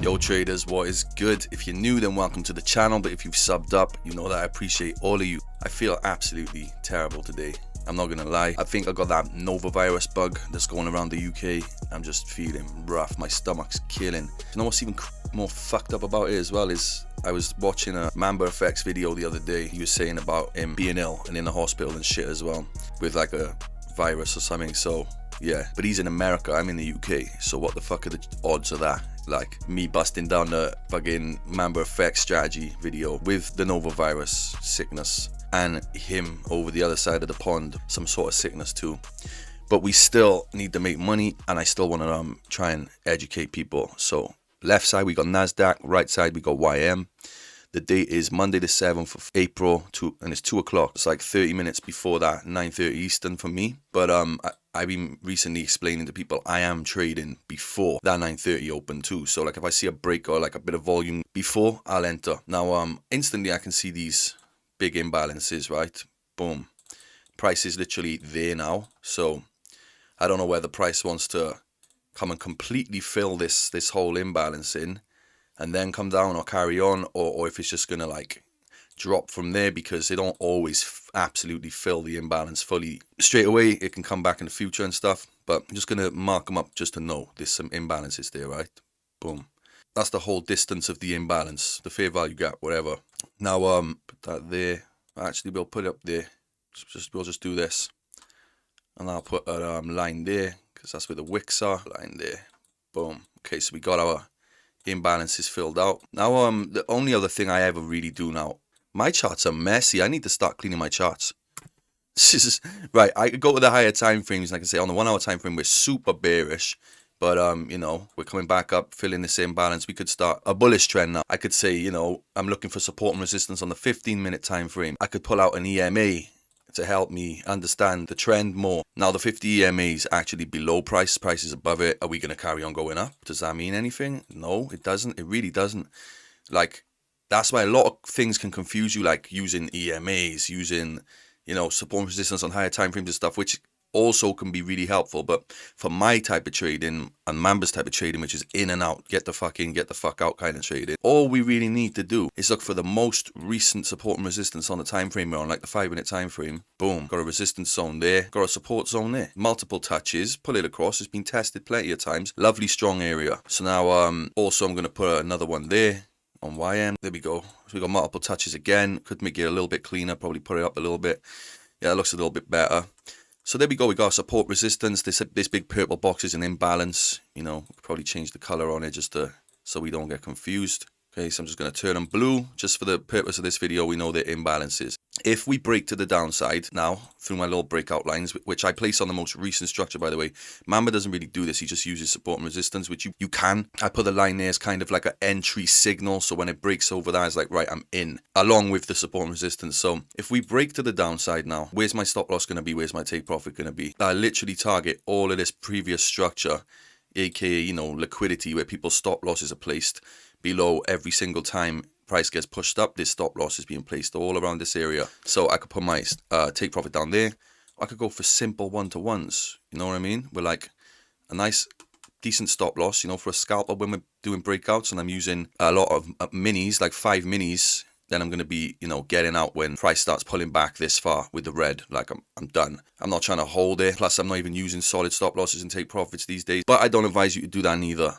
Yo traders, what is good? If you're new, then welcome to the channel, but if you've subbed up, you know that I appreciate all of you. I feel absolutely terrible today. I'm not gonna lie. I think I got that Nova virus bug that's going around the UK. I'm just feeling rough. My stomach's killing. You know what's even more fucked up about it as well is I was watching a MambaFX video the other day. He was saying about him being ill and in the hospital and shit as well with like a virus or something. So yeah, but he's in America, I'm in the UK. So what the fuck are the odds of that? Like me busting down the fucking MambaFX strategy video with the Nova virus sickness and him over the other side of the pond, some sort of sickness too. But we still need to make money, and I still want to try and educate people. So left side we got NASDAQ, right side we got YM. The date is Monday the 7th of April, and it's 2 o'clock. It's like 30 minutes before that, 9:30 Eastern for me. But I've been recently explaining to people I am trading before that 9:30 open too. So like if I see a break or like a bit of volume before, I'll enter. Now instantly I can see these big imbalances, right? Boom. Price is literally there now. So I don't know whether price wants to come and completely fill this whole imbalance in and then come down or carry on, or if it's just gonna like drop from there, because they don't always absolutely fill the imbalance fully straight away. It can come back in the future and stuff, but I'm just gonna mark them up just to know there's some imbalances there, right? Boom. That's the whole distance of the imbalance, the fair value gap, whatever. Now put that there. Actually, we'll put it up there. We'll just do this, and I'll put a line there because that's where the wicks are. Line there. Boom. Okay, so we got our imbalances filled out. Now the only other thing I ever really do now, my charts are messy. I need to start cleaning my charts. This is right. I could go to the higher time frames, and I can say on the 1 hour time frame we're super bearish, but you know, we're coming back up, filling this imbalance. We could start a bullish trend now. I could say, you know, I'm looking for support and resistance on the 15-minute time frame. I could pull out an EMA to help me understand the trend more. Now the 50 EMA is actually below price. Price is above it. Are we going to carry on going up? Does that mean anything? No, it doesn't. It really doesn't. Like, that's why a lot of things can confuse you, like using EMAs, using, you know, support and resistance on higher time frames and stuff, which also can be really helpful. But for my type of trading and Mamba's type of trading, which is in and out, get the fuck in, get the fuck out kind of trading, all we really need to do is look for the most recent support and resistance on the time frame we're on, like the 5-minute time frame. Boom, got a resistance zone there, got a support zone there, multiple touches, pull it across. It's been tested plenty of times. Lovely strong area. So now also I'm going to put another one there on YM. There we go. So we got multiple touches again. Could make it a little bit cleaner, probably put it up a little bit. Yeah, it looks a little bit better. So there we go. We got support resistance. This big purple box is an imbalance. You know, we could probably change the color on it just so we don't get confused. Okay, so I'm just going to turn them blue just for the purpose of this video. We know they're imbalances. If we break to the downside now through my little breakout lines, which I place on the most recent structure, by the way, Mamba doesn't really do this. He just uses support and resistance, which you can. I put the line there as kind of like an entry signal. So when it breaks over that, it's like, right, I'm in, along with the support and resistance. So if we break to the downside now, where's my stop loss going to be? Where's my take profit going to be? I literally target all of this previous structure, aka, you know, liquidity, where people's stop losses are placed below every single time price gets pushed up. This stop loss is being placed all around this area. So I could put my take profit down there. I could go for simple one-to-ones. You know what I mean? We're like a nice, decent stop loss, you know, for a scalper when we're doing breakouts, and I'm using a lot of minis, like 5 minis. Then I'm going to be, you know, getting out when price starts pulling back this far with the red. Like I'm done. I'm not trying to hold it. Plus I'm not even using solid stop losses and take profits these days. But I don't advise you to do that neither.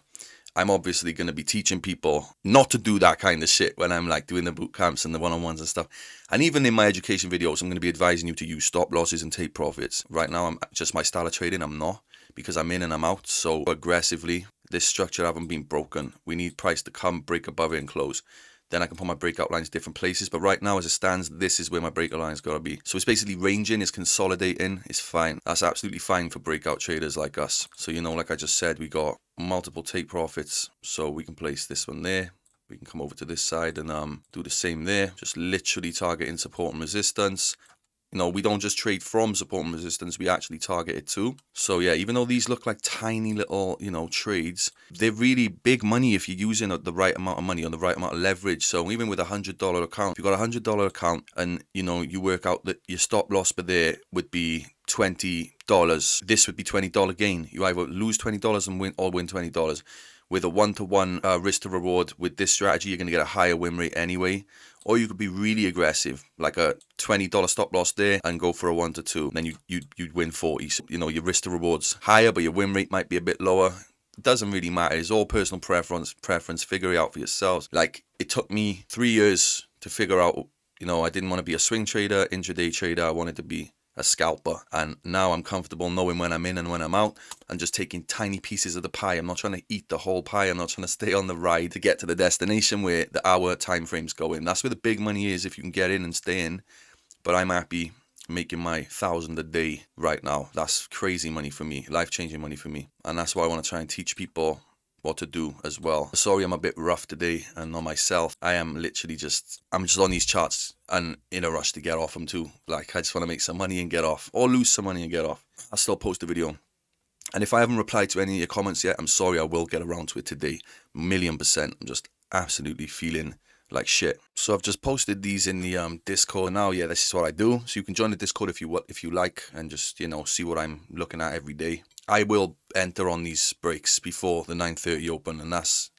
I'm obviously going to be teaching people not to do that kind of shit when I'm like doing the boot camps and the one-on-ones and stuff. And even in my education videos, I'm going to be advising you to use stop losses and take profits. Right now, I'm just my style of trading. I'm not, because I'm in and I'm out so aggressively. This structure haven't been broken. We need price to come, break above it and close. Then I can put my breakout lines different places. But right now, as it stands, this is where my breakout line's got to be. So it's basically ranging, it's consolidating, it's fine. That's absolutely fine for breakout traders like us. So, you know, like I just said, we got multiple take profits. So we can place this one there. We can come over to this side and do the same there. Just literally targeting support and resistance. You know, we don't just trade from support and resistance, we actually target it too. So yeah, even though these look like tiny little, you know, trades, they're really big money if you're using the right amount of money on the right amount of leverage. So even with a $100 account, if you've got a $100 account and, you know, you work out that your stop loss per there would be $20, this would be $20 gain. You either lose $20 and win, or win $20. with a 1-to-1 risk to reward. With this strategy, you're going to get a higher win rate anyway. Or you could be really aggressive, like a $20 stop loss there and go for a 1-to-2. Then you'd win 40. So, you know, your risk to reward's higher, but your win rate might be a bit lower. It doesn't really matter. It's all personal preference. Figure it out for yourselves. Like, it took me 3 years to figure out, you know, I didn't want to be a swing trader, intraday trader. I wanted to be a scalper, and now I'm comfortable knowing when I'm in and when I'm out, and just taking tiny pieces of the pie. I'm not trying to eat the whole pie. I'm not trying to stay on the ride to get to the destination where the hour time frames go in. That's where the big money is if you can get in and stay in. But I'm happy making my 1,000 a day right now. That's crazy money for me, life-changing money for me, and that's why I want to try and teach people what to do as well. Sorry, I'm a bit rough today and on myself. I am literally I'm just on these charts and in a rush to get off them too. Like, I just want to make some money and get off, or lose some money and get off. I'll still post a video. And if I haven't replied to any of your comments yet, I'm sorry, I will get around to it today. 1,000,000%. I'm just absolutely feeling like shit. So I've just posted these in the Discord now. Yeah, this is what I do. So you can join the Discord if you like, and just, you know, see what I'm looking at every day. I will enter on these breaks before the 9:30 open, and that's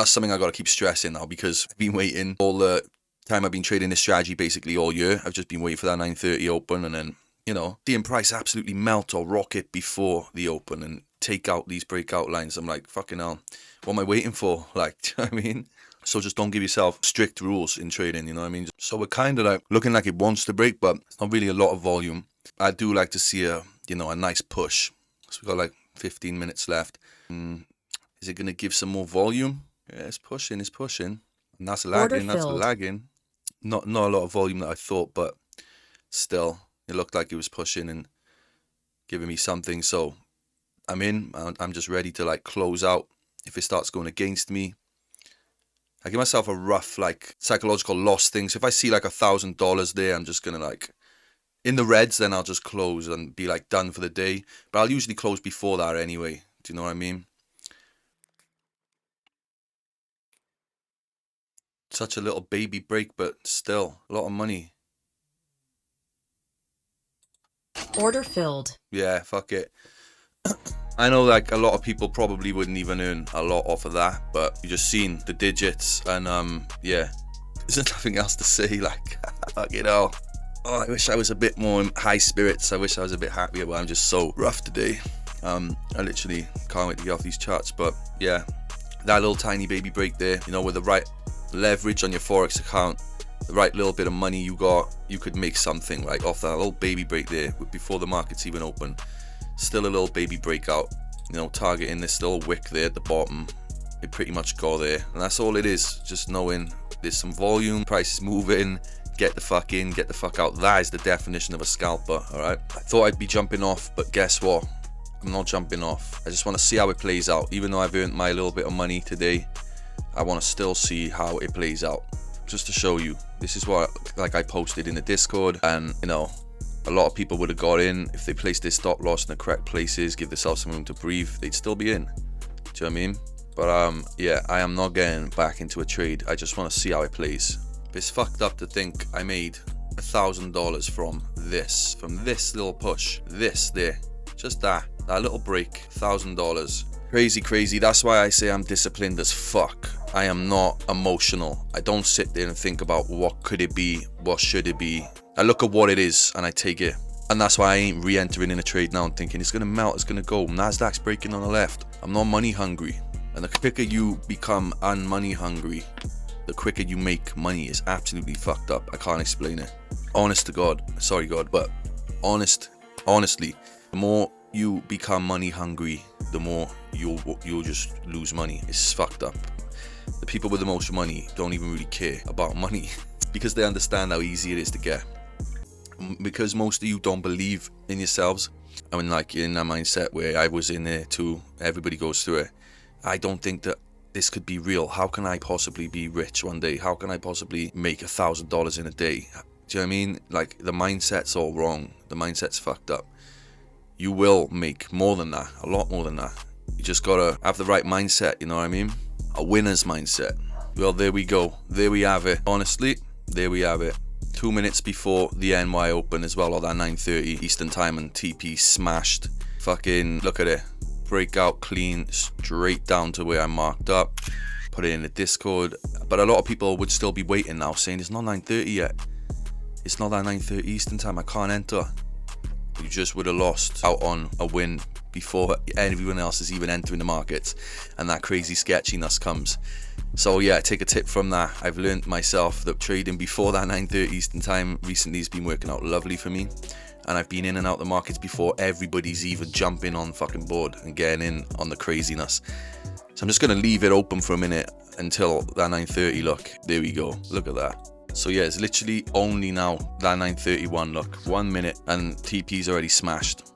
something I got to keep stressing now, because I've been waiting all the time. I've been trading this strategy basically all year. I've just been waiting for that 9:30 open, and then, you know, seeing price absolutely melt or rocket before the open and take out these breakout lines. I'm like, fucking hell, what am I waiting for? Like, do you know what I mean? So just don't give yourself strict rules in trading, you know what I mean? So we're kind of like looking like it wants to break, but it's not really a lot of volume. I do like to see a nice push. So we've got like 15 minutes left. Is it going to give some more volume? Yeah, it's pushing. And that's lagging, that's lagging. Not a lot of volume that I thought, but still, it looked like it was pushing and giving me something. So I'm in. I'm just ready to like close out if it starts going against me. I give myself a rough like psychological loss thing. So if I see like $1,000 there, I'm just going to like, in the reds, then I'll just close and be like done for the day. But I'll usually close before that anyway. Do you know what I mean? Such a little baby break, but still a lot of money. Order filled. Yeah, fuck it. I know like a lot of people probably wouldn't even earn a lot off of that, but you just seen the digits, and yeah, there's nothing else to say. Like, you know, oh, I wish I was a bit more in high spirits. I wish I was a bit happier, but I'm just so rough today. I literally can't wait to get off these charts. But yeah, that little tiny baby break there, you know, with the right leverage on your Forex account, the right little bit of money you got, you could make something like off that little baby break there before the market's even open. Still a little baby breakout, you know, targeting this little wick there at the bottom. It pretty much got there, and that's all it is. Just knowing there's some volume, price is moving, get the fuck in, get the fuck out. That is the definition of a scalper. All right, I thought I'd be jumping off, but guess what? I'm not jumping off. I just want to see how it plays out. Even though I've earned my little bit of money today, I want to still see how it plays out, just to show you. This is what like I posted in the Discord, and you know, a lot of people would have got in if they placed their stop loss in the correct places, give themselves some room to breathe. They'd still be in. Do you know what I mean? But yeah, I am not getting back into a trade. I just want to see how it plays. It's fucked up to think I made $1,000 from this little push, this there, just that little break, $1,000. Crazy. That's why I say I'm disciplined as fuck. I am not emotional. I don't sit there and think about what could it be, what should it be. I look at what it is and I take it. And that's why I ain't re-entering in a trade now and thinking it's gonna melt, it's gonna go. Nasdaq's breaking on the left. I'm not money hungry. And the quicker you become unmoney hungry, the quicker you make money. Is absolutely fucked up. I can't explain it. Honest to God. Sorry God, but honestly, the more you become money hungry, the more you'll just lose money. It's fucked up. The people with the most money don't even really care about money because they understand how easy it is to get. Because most of you don't believe in yourselves. I mean, like in that mindset where I was in there too. Everybody goes through it. I don't think that this could be real. How can I possibly be rich one day? How can I possibly make $1,000 in a day? Do you know what I mean? Like, the mindset's all wrong. The mindset's fucked up. You will make more than that, a lot more than that. You just gotta have the right mindset, you know what I mean? A winner's mindset. Well, there we go. There we have it. Honestly, there we have it. 2 minutes before the NY Open as well, or that 9:30 Eastern time, and TP smashed. Fucking look at it. breakout clean straight down to where I marked up, put it in the Discord. But a lot of people would still be waiting now, saying it's not 9:30 yet. It's not at 9:30 Eastern time, I can't enter. You just would have lost out on a win before everyone else is even entering the markets, and that crazy sketchiness comes. So yeah, take a tip from that. I've learned myself that trading before that 9:30 Eastern time recently has been working out lovely for me, and I've been in and out the markets before everybody's even jumping on fucking board and getting in on the craziness. So I'm just gonna leave it open for a minute until that 9:30. Look, there we go, look at that. So yeah, it's literally only now that 9:31, look, 1 minute and TP's already smashed.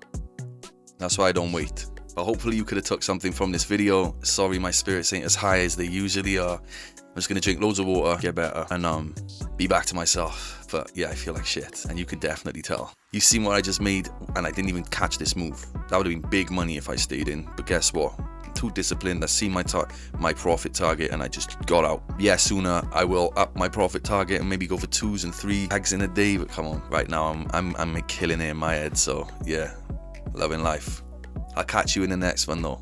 That's why I don't wait. But hopefully you could have took something from this video. Sorry my spirits ain't as high as they usually are. I'm just gonna drink loads of water, get better, and be back to myself. But yeah, I feel like shit, and you could definitely tell. You've seen what I just made, and I didn't even catch this move. That would have been big money if I stayed in, but guess what? I'm too disciplined. I see my profit target, and I just got out. Yeah, sooner I will up my profit target and maybe go for 2s and 3 eggs in a day. But come on, right now I'm killing it in my head. So yeah, loving life. I'll catch you in the next one though.